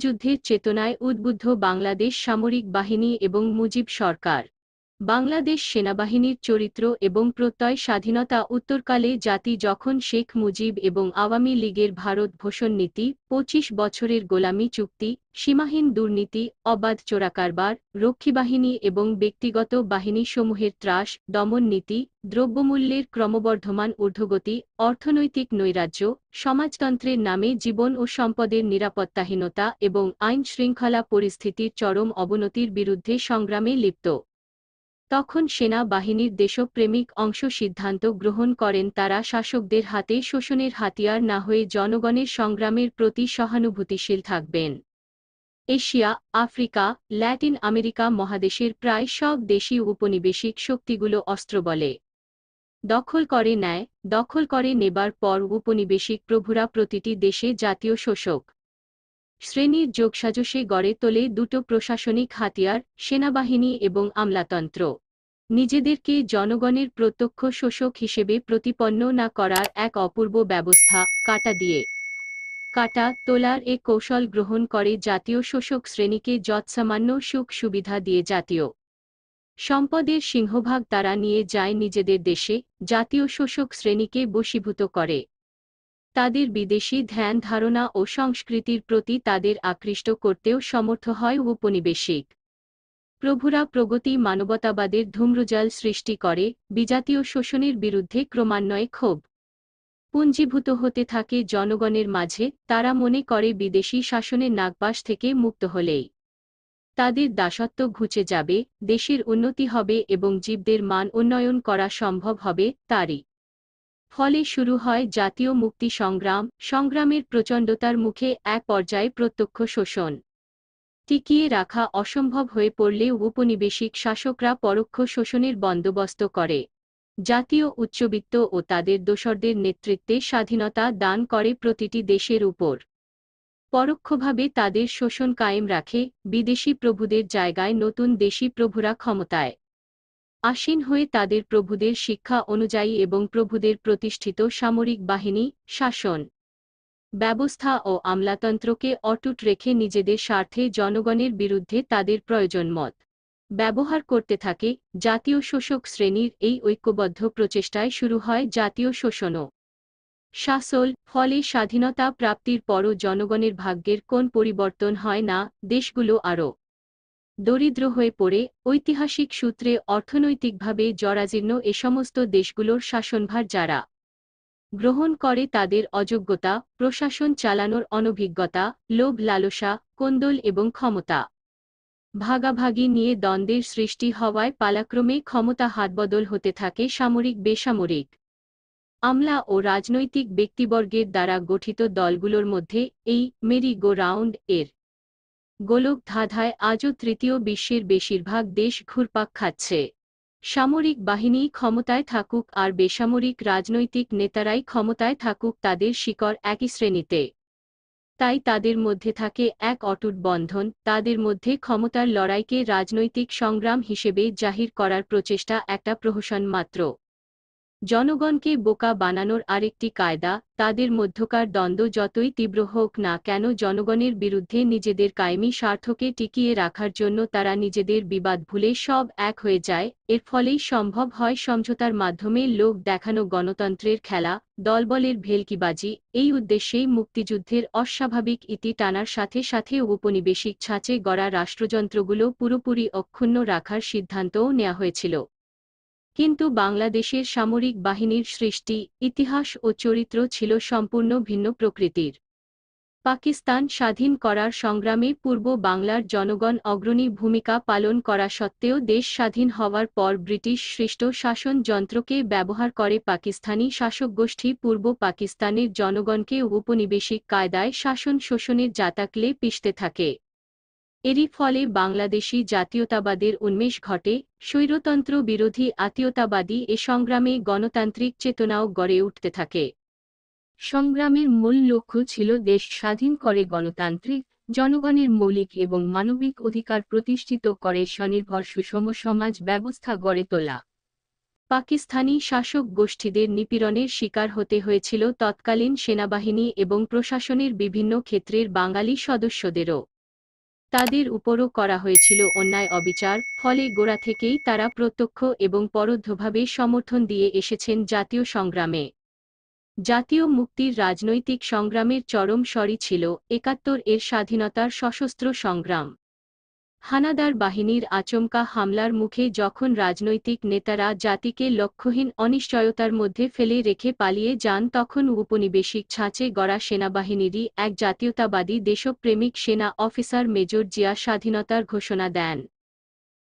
মুক্তিযুদ্ধের চেতনায় উদ্বুদ্ধ বাংলাদেশ সামরিক বাহিনী এবং মুজিব সরকার। বাংলাদেশ সেনাবাহিনীর চরিত্র এবং প্রত্যয় স্বাধীনতা উত্তরকালে জাতি যখন শেখ মুজিব এবং আওয়ামী লীগের ভারত ভূষণ নীতি, ২৫ বছরের গোলামি চুক্তি, সীমাহীন দুর্নীতি, অবাধ চোরাকারবার, রক্ষীবাহিনী এবং ব্যক্তিগত বাহিনীসমূহের ত্রাস, দমন নীতি, দ্রব্যমূল্যের ক্রমবর্ধমান ঊর্ধ্বগতি, অর্থনৈতিক নৈরাজ্য, সমাজতন্ত্রের নামে জীবন ও সম্পদের নিরাপত্তাহীনতা এবং আইন শৃঙ্খলা পরিস্থিতির চরম অবনতির বিরুদ্ধে সংগ্রামে লিপ্ত। তখন সেনা বাহিনীর দেশপ্রেমিক অংশ সিদ্ধান্ত গ্রহণ করেন তারা শাসকদের হাতে শোষণের হাতিয়ার না হয়ে জনগণের সংগ্রামের প্রতি সহানুভূতিশীল থাকবেন। এশিয়া, আফ্রিকা, ল্যাটিন আমেরিকা মহাদেশের প্রায় সব দেশই উপনিবেশিক শক্তিগুলো অস্ত্রবলে দখল করে নেয়। দখল করে নেবার পর উপনিবেশিক প্রভুরা প্রতিটি দেশে জাতীয় শোষক শ্রেণীর যোগসাজশে গড়ে তোলে দুটো প্রশাসনিক হাতিয়ার, সেনাবাহিনী এবং আমলাতন্ত্র। নিজেদেরকে জনগণের প্রত্যক্ষ শোষক হিসেবে প্রতিপন্ন না করার এক অপূর্ব ব্যবস্থা, কাঁটা দিয়ে কাটা তোলার এ কৌশল গ্রহণ করে জাতীয় শোষক শ্রেণীকে যৎসামান্য সুখ সুবিধা দিয়ে জাতীয় সম্পদের সিংহভাগ তারা নিয়ে যায় নিজেদের দেশে। জাতীয় শোষক শ্রেণীকে বশীভূত করে তাদের বিদেশি ধ্যান ধারণা ও সংস্কৃতির প্রতি তাদের আকৃষ্ট করতেও সমর্থ হয় উপনিবেশিক প্রভুরা। প্রগতি মানবতাবাদের ধূম্রজাল সৃষ্টি করে, বিজাতীয় শোষণের বিরুদ্ধে ক্রমান্বয়ে ক্ষোভ পুঞ্জীভূত হতে থাকে জনগণের মাঝে। তারা মনে করে বিদেশি শাসনের নাগপাশ থেকে মুক্ত হলেই তাদের দাসত্ব ঘুচে যাবে, দেশের উন্নতি হবে এবং জীবদের মান উন্নয়ন করা সম্ভব হবে। তারই ফলে শুরু হয় জাতীয় মুক্তি সংগ্রাম। সংগ্রামের প্রচণ্ডতার মুখে এক পর্যায়ে প্রত্যক্ষ শোষণ টিকিয়ে রাখা অসম্ভব হয়ে পড়লে উপনিবেশিক শাসকরা পরোক্ষ শোষণের বন্দোবস্ত করে। জাতীয় উচ্চবিত্ত ও তাদের দোসরদের নেতৃত্বে স্বাধীনতা দান করে প্রতিটি দেশের উপর। পরোক্ষভাবে তাদের শোষণ কায়েম রাখে। বিদেশি প্রভুদের জায়গায় নতুন দেশি প্রভুরা ক্ষমতায় আসীন হয়ে তাদের প্রভুদের শিক্ষা অনুযায়ী এবং প্রভুদের প্রতিষ্ঠিত সামরিক বাহিনী, শাসন ব্যবস্থা ও আমলাতন্ত্রকে অটুট রেখে নিজেদের স্বার্থে জনগণের বিরুদ্ধে তাদের প্রয়োজনমত ব্যবহার করতে থাকে। জাতীয় শোষক শ্রেণীর এই ঐক্যবদ্ধ প্রচেষ্টায় শুরু হয় জাতীয় শোষণ ও শাসন। ফলে স্বাধীনতা প্রাপ্তির পরও জনগণের ভাগ্যের কোন পরিবর্তন হয় না, দেশগুলো আরও দরিদ্র হয়ে পড়ে। ঐতিহাসিক সূত্রে অর্থনৈতিকভাবে জরাজীর্ণ এ সমস্ত দেশগুলোর শাসনভার যারা গ্রহণ করে তাদের অযোগ্যতা, প্রশাসন চালানোর অনভিজ্ঞতা, লোভ লালসা, কোন্দল এবং ক্ষমতা ভাগাভাগি নিয়ে দ্বন্দ্বের সৃষ্টি হওয়ায় পালাক্রমে ক্ষমতা হাতবদল হতে থাকে সামরিক বেসামরিক আমলা ও রাজনৈতিক ব্যক্তিবর্গের দ্বারা গঠিত দলগুলোর মধ্যে। এই মেরি গো রাউন্ড এর গোলক ধাঁধায় আজও তৃতীয় বিশ্বের বেশিরভাগ দেশ ঘুরপাক খাচ্ছে। সামরিক বাহিনী ক্ষমতায় থাকুক আর বেসামরিক রাজনৈতিক নেতারাই ক্ষমতায় থাকুক, তাদের শিকড় একই শ্রেণীতে। তাই তাদের মধ্যে থাকে এক অটুট বন্ধন। তাদের মধ্যে ক্ষমতার লড়াইকে রাজনৈতিক সংগ্রাম হিসেবে জাহির করার প্রচেষ্টা একটা প্রহসন মাত্র। জনগণকে বোকা বানানোর আরেকটি কায়দা। তাদের মধ্যকার দ্বন্দ্ব যতই তীব্র হোক না কেন, জনগণের বিরুদ্ধে নিজেদের কায়েমি স্বার্থকে টিকিয়ে রাখার জন্য তারা নিজেদের বিবাদ ভুলে সব এক হয়ে যায়। এর ফলেই সম্ভব হয় সমঝোতার মাধ্যমে লোক দেখানো গণতন্ত্রের খেলা, দলবলের ভেলকিবাজি। এই উদ্দেশ্যেই মুক্তিযুদ্ধের অস্বাভাবিক ইতি টানার সাথে সাথে উপনিবেশিক ছাঁচে গড়া রাষ্ট্রযন্ত্রগুলো পুরোপুরি অক্ষুণ্ণ রাখার সিদ্ধান্তও নেওয়া হয়েছিল। কিন্তু বাংলাদেশের সামরিক বাহিনীর সৃষ্টি, ইতিহাস ও চরিত্র ছিল সম্পূর্ণ ভিন্ন প্রকৃতির। পাকিস্তান স্বাধীন করার সংগ্রামে পূর্ব বাংলার জনগণ অগ্রণী ভূমিকা পালন করা সত্ত্বেও দেশ স্বাধীন হওয়ার পর ব্রিটিশ সৃষ্ট শাসন যন্ত্রকে ব্যবহার করে পাকিস্তানি শাসকগোষ্ঠী পূর্ব পাকিস্তানের জনগণকে উপনিবেশিক কায়দায় শাসন শোষণের জাতাকলে পিষতে থাকে। এরই ফলে বাংলাদেশি জাতীয়তাবাদের উন্মেষ ঘটে। স্বৈরতন্ত্র বিরোধী আতীয়তাবাদী এ সংগ্রামে গণতান্ত্রিক চেতনাও গড়ে উঠতে থাকে। সংগ্রামের মূল লক্ষ্য ছিল দেশ স্বাধীন করে গণতান্ত্রিক, জনগণের মৌলিক এবং মানবিক অধিকার প্রতিষ্ঠিত করে স্বনির্ভর সুষম সমাজ ব্যবস্থা গড়ে তোলা। পাকিস্তানি শাসক গোষ্ঠীদের নিপীড়নের শিকার হতে হয়েছিল তৎকালীন সেনাবাহিনী এবং প্রশাসনের বিভিন্ন ক্ষেত্রের বাঙালি সদস্যদেরও। তাদের উপরও করা হয়েছিল অন্যায় অবিচার, ফলে গোড়া থেকেই তারা প্রত্যক্ষ এবং পরোক্ষভাবে সমর্থন দিয়ে এসেছেন জাতীয় সংগ্রামে। জাতীয় মুক্তির রাজনৈতিক সংগ্রামের চরম সরই ছিল ৭১ এর স্বাধীনতার সশস্ত্র সংগ্রাম। হানাদার বাহিনীর আচমকা হামলার মুখে যখন রাজনৈতিক নেতারা জাতিকে লক্ষ্যহীন অনিশ্চয়তার মধ্যে ফেলে রেখে পালিয়ে যান, তখন উপনিবেশিক ছাঁচে গড়া সেনাবাহিনীরই এক জাতীয়তাবাদী দেশপ্রেমিক সেনা অফিসার মেজর জিয়া স্বাধীনতার ঘোষণা দেন।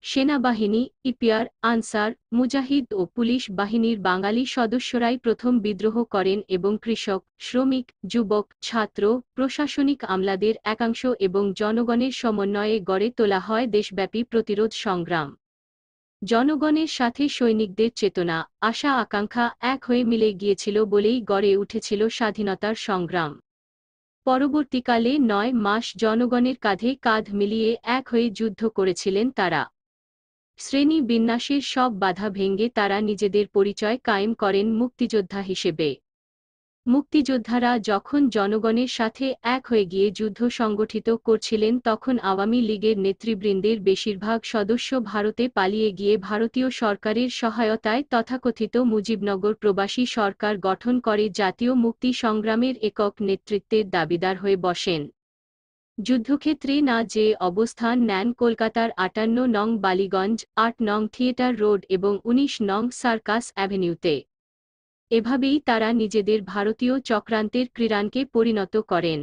সেনাবাহিনী, ইপিআর, আনসার, মুজাহিদ ও পুলিশ বাহিনীর বাঙালি সদস্যরাই প্রথম বিদ্রোহ করেন এবং কৃষক, শ্রমিক, যুবক, ছাত্র, প্রশাসনিক আমলাদের একাংশ এবং জনগণের সমন্বয়ে গড়ে তোলা হয় দেশব্যাপী প্রতিরোধ সংগ্রাম। জনগণের সাথে সৈনিকদের চেতনা, আশা আকাঙ্ক্ষা এক হয়ে মিলে গিয়েছিল বলেই গড়ে উঠেছিল স্বাধীনতার সংগ্রাম। পরবর্তীকালে ৯ মাস জনগণের কাঁধে কাঁধ মিলিয়ে এক হয়ে যুদ্ধ করেছিলেন তারা। শ্রেণী বিন্যাসের সব বাধা ভেঙে তারা নিজেদের পরিচয় কায়েম করেন মুক্তিযোদ্ধা হিসেবে। মুক্তিযোদ্ধারা যখন জনগণের সাথে এক হয়ে গিয়ে যুদ্ধ সংগঠিত করছিলেন, তখন আওয়ামী লীগের নেতৃবৃন্দের বেশিরভাগ সদস্য ভারতে পালিয়ে গিয়ে ভারতীয় সরকারের সহায়তায় তথাকথিত মুজিবনগর প্রবাসী সরকার গঠন করে জাতীয় মুক্তি সংগ্রামের একক নেতৃত্বের দাবিদার হয়ে বসেন। যুদ্ধক্ষেত্রে না যে অবস্থান নেন কলকাতার ৫৮ নং বালিগঞ্জ, ৮ নং থিয়েটার রোড এবং ১৯ নং সার্কাস অ্যাভিনিউতে। এভাবেই তারা নিজেদের ভারতীয় চক্রান্তের ক্রীড়ানকে পরিণত করেন।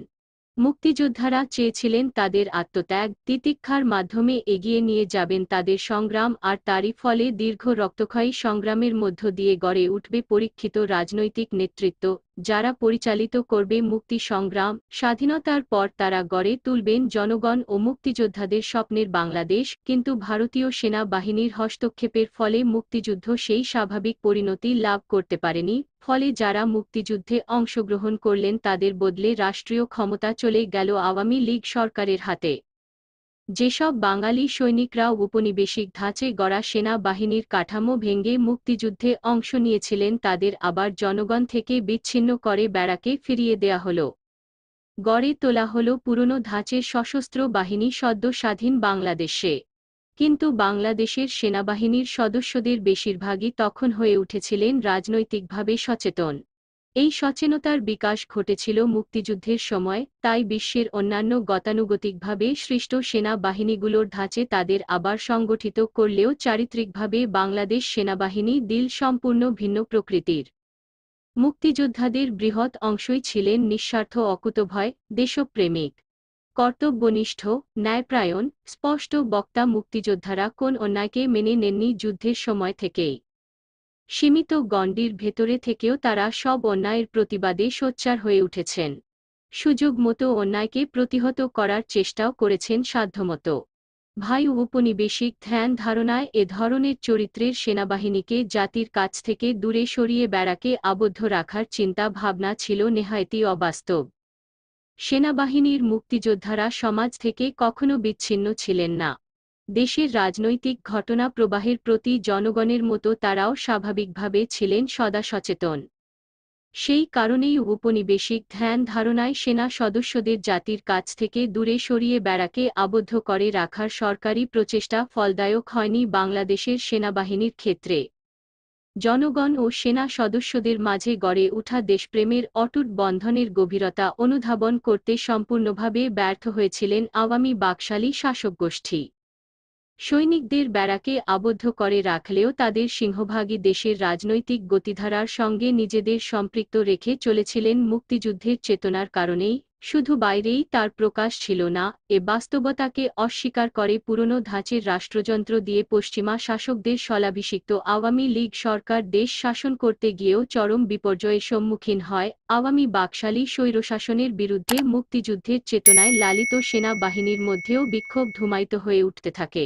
মুক্তিযোদ্ধারা চেয়েছিলেন তাদের আত্মত্যাগ, তিতিক্ষার মাধ্যমে এগিয়ে নিয়ে যাবেন তাদের সংগ্রাম, আর তারই ফলে দীর্ঘ রক্তক্ষয়ী সংগ্রামের মধ্য দিয়ে গড়ে উঠবে পরীক্ষিত রাজনৈতিক নেতৃত্ব, যারা পরিচালিত করবে মুক্তি সংগ্রাম। স্বাধীনতার পর তারা গড়ে তুলবেন জনগণ ও মুক্তিযোদ্ধাদের স্বপ্নের বাংলাদেশ, কিন্তু ভারতীয় সেনা বাহিনীর হস্তক্ষেপের ফলে মুক্তিযুদ্ধ সেই স্বাভাবিক পরিণতি লাভ করতে পারেনি। ফলে যারা মুক্তিযুদ্ধে অংশগ্রহণ করলেন তাদের বদলে রাষ্ট্রীয় ক্ষমতা চলে গেল আওয়ামী লীগ সরকারের হাতে। যেসব বাঙালি সৈনিকরা উপনিবেশিক ধাঁচে গড়া সেনা বাহিনীর কাঠামো ভেঙে মুক্তিযুদ্ধে অংশ নিয়েছিলেন, তাদের আবার জনগণ থেকে বিচ্ছিন্ন করে ব্যারাকে ফিরিয়ে দেয়া হল। গড়ে তোলা হল পুরনো ধাঁচের সশস্ত্র বাহিনী সদ্য স্বাধীন বাংলাদেশে। কিন্তু বাংলাদেশের সেনাবাহিনীর সদস্যদের বেশিরভাগই তখন হয়ে উঠেছিলেন রাজনৈতিকভাবে সচেতন। এই সচেতনতার বিকাশ ঘটেছিল মুক্তিযুদ্ধের সময়, তাই বিশ্বের অন্যান্য গতানুগতিকভাবে সৃষ্ট সেনা বাহিনীগুলোর ধাঁচে তাদের আবার সংগঠিত করলেও চারিত্রিকভাবে বাংলাদেশ সেনাবাহিনী দিল সম্পূর্ণ ভিন্ন প্রকৃতির। মুক্তিযোদ্ধাদের বৃহৎ অংশই ছিলেন নিঃস্বার্থ, অকুতোভয়, দেশপ্রেমিক, কর্তব্যনিষ্ঠ, ন্যায়পরায়ণ, স্পষ্ট বক্তা। মুক্তিযোদ্ধারা কোন অন্যায়কে মেনে নেননি যুদ্ধের সময় থেকেই। সীমিত গণ্ডির ভেতরে থেকেও তারা সব অন্যায়ের প্রতিবাদে সোচ্চার হয়ে উঠেছেন। সুযোগ মতো অন্যায়কে প্রতিহত করার চেষ্টাও করেছেন সাধ্যমতো। ভাই উপনিবেশিক ধ্যান ধারণায় এ ধরনের চরিত্রের সেনাবাহিনীকে জাতির কাছ থেকে দূরে সরিয়ে ব্যারাকে আবদ্ধ রাখার চিন্তা ভাবনা ছিল নেহায়েতই অবাস্তব। সেনাবাহিনীর মুক্তিযোদ্ধারা সমাজ থেকে কখনো বিচ্ছিন্ন ছিলেন না। দেশের রাজনৈতিক ঘটনা প্রবাহের প্রতি জনগণের মতো তারাও স্বাভাবিকভাবে ছিলেন সদা সচেতন। সেই কারণেই উপনিবেশিক ধ্যান ধারণায় সেনা সদস্যদের জাতির কাছ থেকে দূরে সরিয়ে ব্যারাকে আবদ্ধ করে রাখার সরকারি প্রচেষ্টা ফলদায়ক হয়নি বাংলাদেশের সেনাবাহিনীর ক্ষেত্রে। জনগণ ও সেনা সদস্যদের মাঝে গড়ে ওঠা দেশপ্রেমের অটুট বন্ধনের গভীরতা অনুধাবন করতে সম্পূর্ণভাবে ব্যর্থ হয়েছিলেন আওয়ামী বাকশালী শাসকগোষ্ঠী। সৈনিকদের ব্যারাকে আবদ্ধ করে রাখলেও তাদের সিংহভাগই দেশের রাজনৈতিক গতিধারার সঙ্গে নিজেদের সম্পৃক্ত রেখে চলেছিলেন মুক্তিযুদ্ধের চেতনার কারণেই, শুধু বাইরেই তার প্রকাশ ছিল না। এ বাস্তবতাকে অস্বীকার করে পুরনো ধাঁচের রাষ্ট্রযন্ত্র দিয়ে পশ্চিমা শাসকদের স্থলাভিষিক্ত আওয়ামী লীগ সরকার দেশ শাসন করতে গিয়েও চরম বিপর্যয়ের সম্মুখীন হয়। আওয়ামী বাকশালী স্বৈরশাসনের বিরুদ্ধে মুক্তিযুদ্ধের চেতনায় লালিত সেনা বাহিনীর মধ্যেও বিক্ষোভ ধুমায়িত হয়ে উঠতে থাকে।